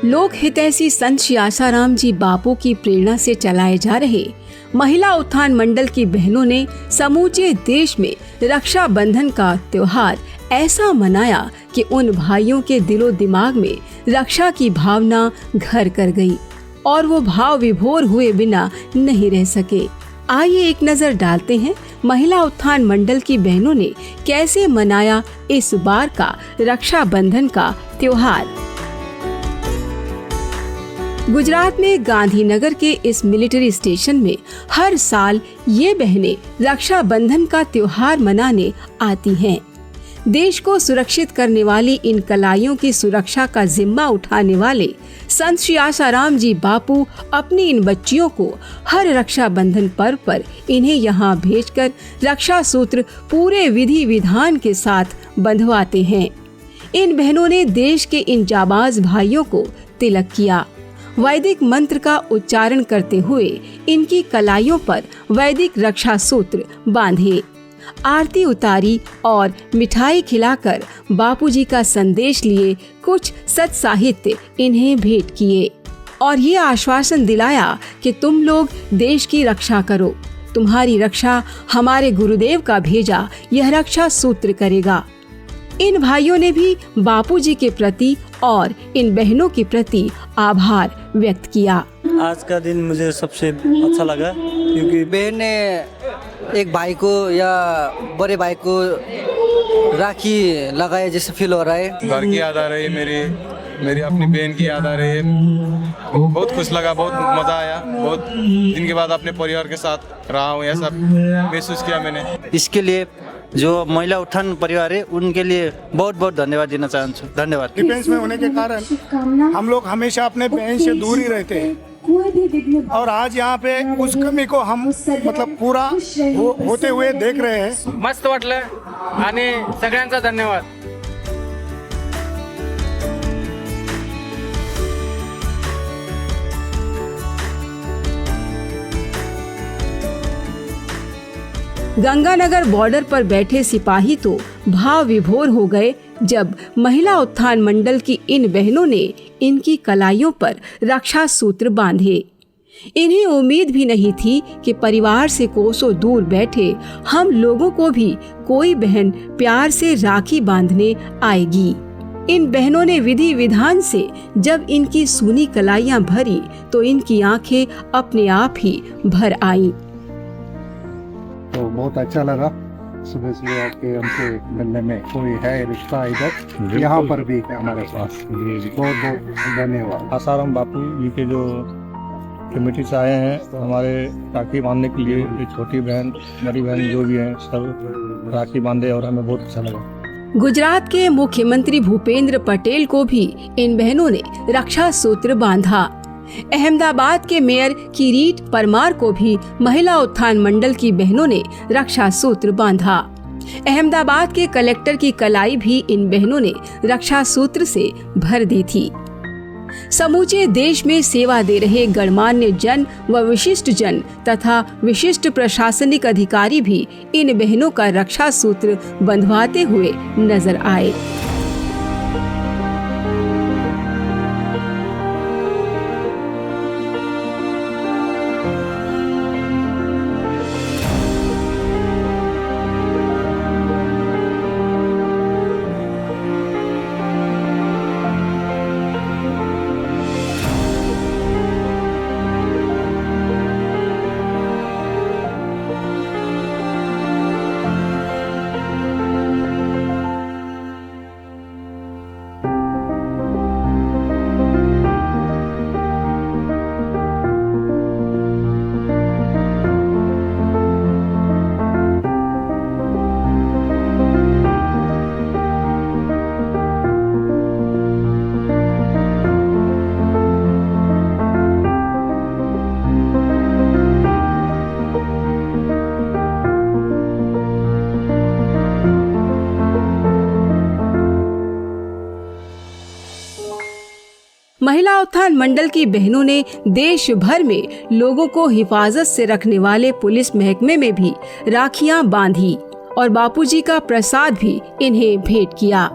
लोक हितैषी संत श्री आसाराम जी बापू की प्रेरणा से चलाए जा रहे महिला उत्थान मंडल की बहनों ने समूचे देश में रक्षा बंधन का त्योहार ऐसा मनाया कि उन भाइयों के दिलो दिमाग में रक्षा की भावना घर कर गई और वो भाव विभोर हुए बिना नहीं रह सके। आइए एक नजर डालते हैं महिला उत्थान मंडल की बहनों ने कैसे मनाया इस बार का रक्षा बंधन का त्योहार। गुजरात में गांधीनगर के इस मिलिट्री स्टेशन में हर साल ये बहनें रक्षा बंधन का त्योहार मनाने आती हैं। देश को सुरक्षित करने वाली इन कलाइयों की सुरक्षा का जिम्मा उठाने वाले संत श्री आसाराम जी बापू अपनी इन बच्चियों को हर रक्षा बंधन पर्व पर इन्हें यहाँ भेजकर रक्षा सूत्र पूरे विधि विधान के साथ बंधवाते हैं। इन बहनों ने देश के इन जाबाज भाइयों को तिलक किया। वैदिक मंत्र का उच्चारण करते हुए इनकी कलाइयों पर वैदिक रक्षा सूत्र बांधे, आरती उतारी और मिठाई खिलाकर बापूजी का संदेश लिए कुछ सत साहित्य इन्हें भेंट किए और ये आश्वासन दिलाया कि तुम लोग देश की रक्षा करो, तुम्हारी रक्षा हमारे गुरुदेव का भेजा यह रक्षा सूत्र करेगा। इन भाइयों ने भी बापूजी के प्रति और इन बहनों के प्रति आभार व्यक्त किया। आज का दिन मुझे सबसे अच्छा लगा क्योंकि बहन ने एक भाई को या बड़े भाई को राखी लगाए जैसे फील हो रहा है। घर की याद आ रही है, मेरी अपनी बहन की याद आ रही है। बहुत खुश लगा, बहुत मजा आया। बहुत दिन के बाद अपने परिवार के साथ रहा हूँ, ऐसा महसूस किया मैंने। इसके लिए जो महिला उत्थान परिवार है उनके लिए बहुत बहुत धन्यवाद देना चाहूँ। धन्यवाद। डिफेंस में होने के कारण हम लोग हमेशा अपने बहन से दूर ही रहते हैं और आज यहाँ पे उस कमी को हम मतलब पूरा होते हुए देख रहे हैं। मस्त वाटलं आणि सगळ्यांचा धन्यवाद। गंगानगर बॉर्डर पर बैठे सिपाही तो भाव विभोर हो गए जब महिला उत्थान मंडल की इन बहनों ने इनकी कलाइयों पर रक्षा सूत्र बांधे। इन्हें उम्मीद भी नहीं थी कि परिवार से कोसों दूर बैठे हम लोगों को भी कोई बहन प्यार से राखी बांधने आएगी। इन बहनों ने विधि विधान से जब इनकी सूनी कलाइयां भरी तो इनकी आंखें अपने आप ही भर आईं। तो बहुत अच्छा लगा सुबह सुबह आपके हमसे मिलने में। कोई है रिश्ता इधर यहाँ पर भी हमारे पास। बहुत बहुत धन्यवाद। आसाराम बापू जी के जो कमेटी से आए हैं हमारे राखी बांधने के लिए, छोटी बहन बड़ी बहन जो भी हैं सब राखी बांधे और हमें बहुत अच्छा लगा। गुजरात के मुख्यमंत्री भूपेंद्र पटेल को भी इन बहनों ने रक्षा सूत्र बांधा। अहमदाबाद के मेयर किरीट परमार को भी महिला उत्थान मंडल की बहनों ने रक्षा सूत्र बांधा। अहमदाबाद के कलेक्टर की कलाई भी इन बहनों ने रक्षा सूत्र से भर दी थी। समूचे देश में सेवा दे रहे गणमान्य जन व विशिष्ट जन तथा विशिष्ट प्रशासनिक अधिकारी भी इन बहनों का रक्षा सूत्र बंधवाते हुए नजर आए। महिला उत्थान मंडल की बहनों ने देश भर में लोगों को हिफाजत से रखने वाले पुलिस महकमे में भी राखियां बांधी और बापूजी का प्रसाद भी इन्हें भेंट किया।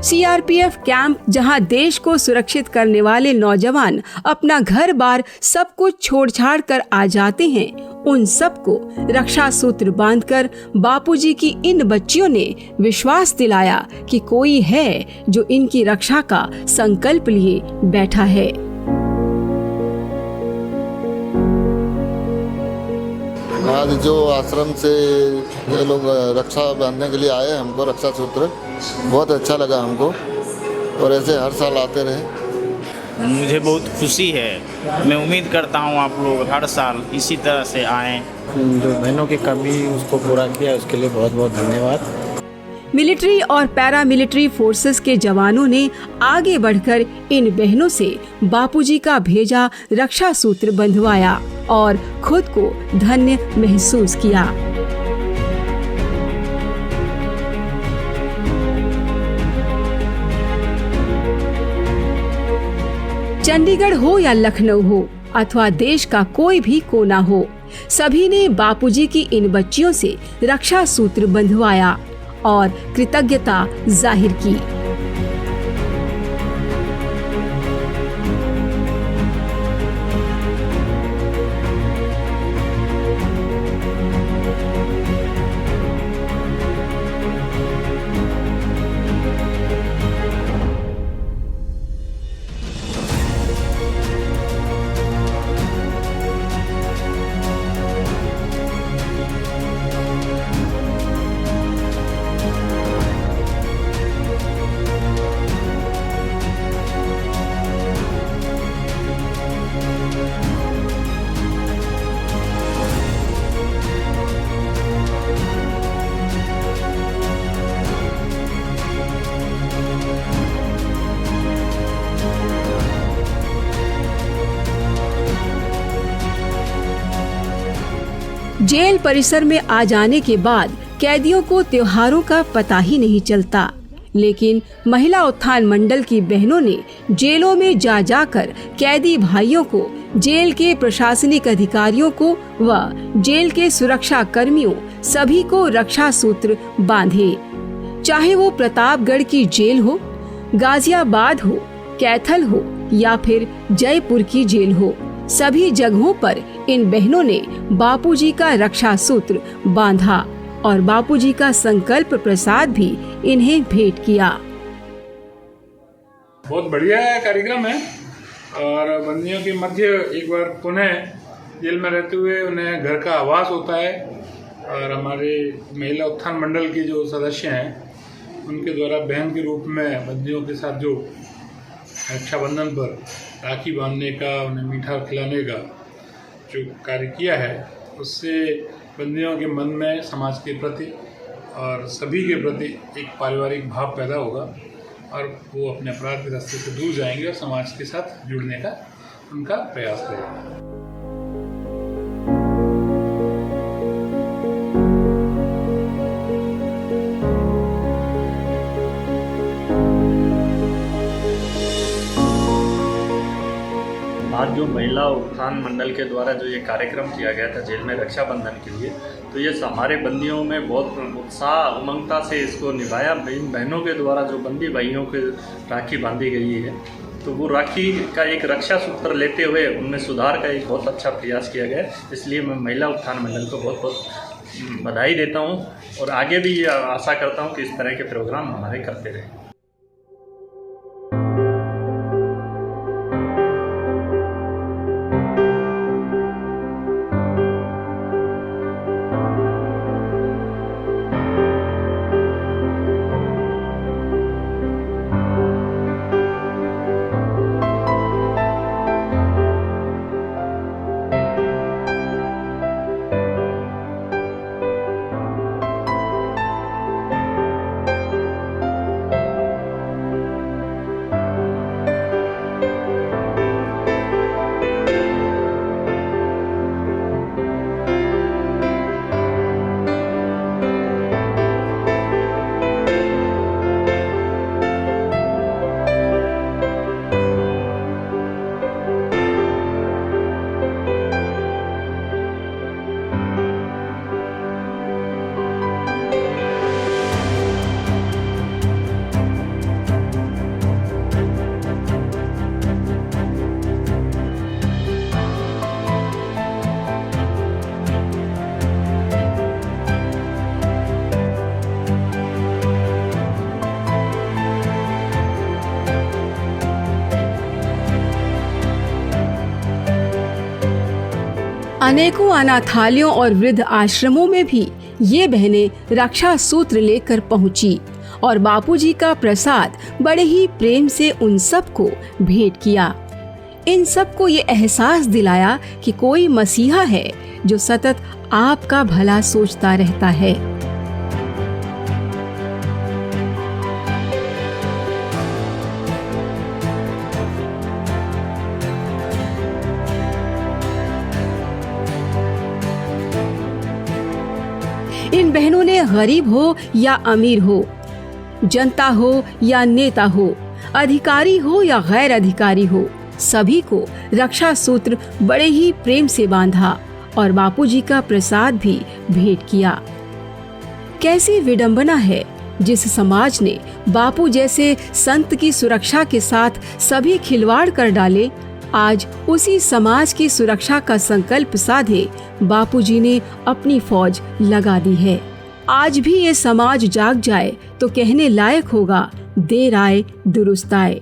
सीआरपीएफ कैंप, जहां देश को सुरक्षित करने वाले नौजवान अपना घर बार सब कुछ छोड़ छाड़ कर आ जाते हैं, उन सबको रक्षा सूत्र बांधकर बापूजी की इन बच्चियों ने विश्वास दिलाया कि कोई है जो इनकी रक्षा का संकल्प लिए बैठा है। आज जो आश्रम से ये लोग रक्षा बांधने के लिए आए, हमको रक्षा सूत्र बहुत अच्छा लगा हमको, और ऐसे हर साल आते रहे। मुझे बहुत खुशी है। मैं उम्मीद करता हूँ आप लोग हर साल इसी तरह से आएँ। जो बहनों की कमी उसको पूरा किया, उसके लिए बहुत बहुत धन्यवाद। मिलिट्री और पैरामिलिट्री फोर्सेस के जवानों ने आगे बढ़कर इन बहनों से बापूजी का भेजा रक्षा सूत्र बंधवाया और खुद को धन्य महसूस किया। चंडीगढ़ हो या लखनऊ हो अथवा देश का कोई भी कोना हो, सभी ने बापूजी की इन बच्चियों से रक्षा सूत्र बंधवाया और कृतज्ञता जाहिर की। जेल परिसर में आ जाने के बाद कैदियों को त्योहारों का पता ही नहीं चलता, लेकिन महिला उत्थान मंडल की बहनों ने जेलों में जा जाकर कैदी भाइयों को, जेल के प्रशासनिक अधिकारियों को व जेल के सुरक्षा कर्मियों सभी को रक्षा सूत्र बांधे। चाहे वो प्रतापगढ़ की जेल हो, गाजियाबाद हो, कैथल हो या फिर जयपुर की जेल हो, सभी जगहों पर इन बहनों ने बापूजी का रक्षा सूत्र बांधा और बापूजी का संकल्प प्रसाद भी इन्हें भेंट किया। बहुत बढ़िया कार्यक्रम है और बंदियों के मध्य एक बार पुनः जेल में रहते हुए उन्हें घर का आवास होता है, और हमारे महिला उत्थान मंडल के जो सदस्य हैं उनके द्वारा बहन के रूप में बंदियों के साथ जो रक्षाबंधन पर राखी बांधने का, उन्हें मीठा खिलाने का जो कार्य किया है, उससे बंदियों के मन में समाज के प्रति और सभी के प्रति एक पारिवारिक भाव पैदा होगा और वो अपने अपराध के रास्ते से दूर जाएंगे और समाज के साथ जुड़ने का उनका प्रयास रहेगा। आज जो महिला उत्थान मंडल के द्वारा जो ये कार्यक्रम किया गया था जेल में रक्षाबंधन के लिए, तो ये हमारे बंदियों में बहुत उत्साह उमंगता से इसको निभाया। इन बहनों के द्वारा जो बंदी भाइयों के राखी बांधी गई है, तो वो राखी का एक रक्षा सूत्र लेते हुए उनमें सुधार का एक बहुत अच्छा प्रयास किया गया। इसलिए मैं महिला उत्थान मंडल को बहुत बहुत बधाई देता हूँ और आगे भी ये आशा करता हूँ कि इस तरह के प्रोग्राम हमारे करते रहें। अनेकों अनाथालयों और वृद्ध आश्रमों में भी ये बहनें रक्षा सूत्र लेकर पहुंची और बापूजी का प्रसाद बड़े ही प्रेम से उन सबको भेंट किया। इन सबको ये एहसास दिलाया कि कोई मसीहा है जो सतत आपका भला सोचता रहता है। इन बहनों ने गरीब हो या अमीर हो, जनता हो या नेता हो, अधिकारी हो या गैर अधिकारी हो, सभी को रक्षा सूत्र बड़े ही प्रेम से बांधा और बापूजी का प्रसाद भी भेंट किया। कैसी विडंबना है जिस समाज ने बापू जैसे संत की सुरक्षा के साथ सभी खिलवाड़ कर डाले। आज उसी समाज की सुरक्षा का संकल्प साधे बापूजी ने अपनी फौज लगा दी है। आज भी ये समाज जाग जाए तो कहने लायक होगा, देर आए दुरुस्त आए।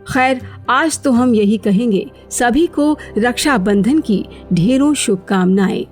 खैर, आज तो हम यही कहेंगे, सभी को रक्षा बंधन की ढेरों शुभकामनाएं।